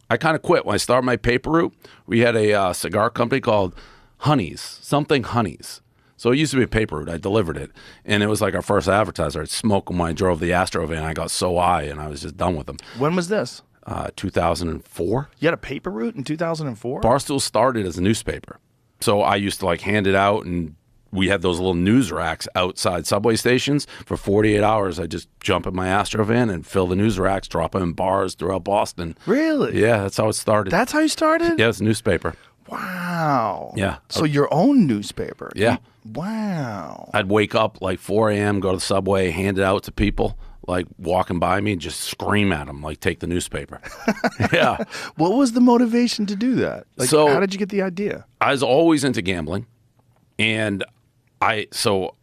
I kind of quit. When I started my paper route, we had a cigar company called something Honeys. So it used to be a paper route. I delivered it. And it was like our first advertiser. I'd smoke when I drove the Astro van. I got so high, and I was just done with them. When was this? 2004. You had a paper route in 2004? Barstool started as a newspaper. So I used to like hand it out, and we had those little news racks outside subway stations. For 48 hours, I'd just jump in my Astro van and fill the news racks, drop them in bars throughout Boston. Really? Yeah, that's how it started. That's how you started? Yeah, it's a newspaper. Wow. Yeah. So your own newspaper? Yeah. Wow. I'd wake up like 4 a.m., go to the subway, hand it out to people, like walking by me, and just scream at them, like, take the newspaper. Yeah. What was the motivation to do that? Like, So- how did you get the idea? I was always into gambling, and I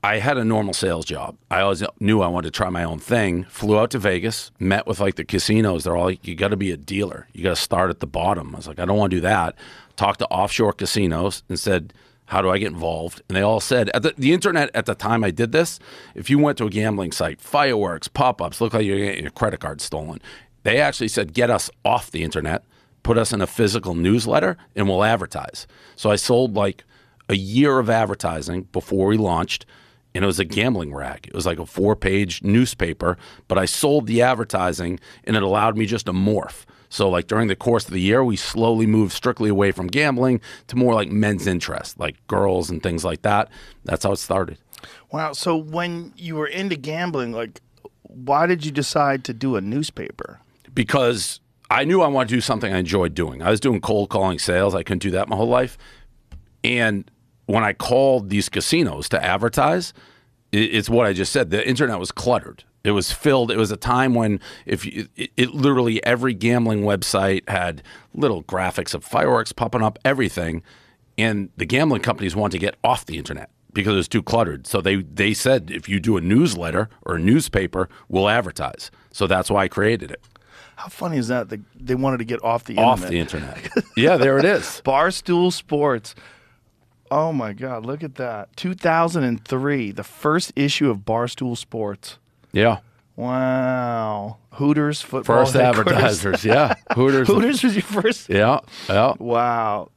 had a normal sales job. I always knew I wanted to try my own thing. Flew out to Vegas, met with like the casinos. They're all like, you got to be a dealer. You got to start at the bottom. I was like, I don't want to do that. Talked to offshore casinos and said, how do I get involved? And they all said, the internet at the time I did this, if you went to a gambling site, fireworks, pop-ups, look like you're getting your credit card stolen. They actually said, get us off the internet, put us in a physical newsletter, and we'll advertise. So I sold like a year of advertising before we launched, and it was a gambling rag. It was like a 4-page newspaper, but I sold the advertising, and it allowed me just to morph. So like during the course of the year, we slowly moved strictly away from gambling to more like men's interest, like girls and things like that. That's how it started. Wow. So when you were into gambling, like, why did you decide to do a newspaper? Because I knew I wanted to do something I enjoyed doing. I was doing cold calling sales. I couldn't do that my whole life. And when I called these casinos to advertise, it's what I just said. The internet was cluttered. It was filled. It was a time when it literally every gambling website had little graphics of fireworks popping up, everything. And the gambling companies wanted to get off the internet because it was too cluttered. So they said, if you do a newsletter or a newspaper, we'll advertise. So that's why I created it. How funny is that? They wanted to get off the internet. Off the internet. Yeah, there it is. Barstool Sports. Oh, my God. Look at that. 2003, the first issue of Barstool Sports. Yeah. Wow. Hooters football First headquarters. advertisers, yeah. Hooters. Hooters was your first? Yeah, yeah. Wow.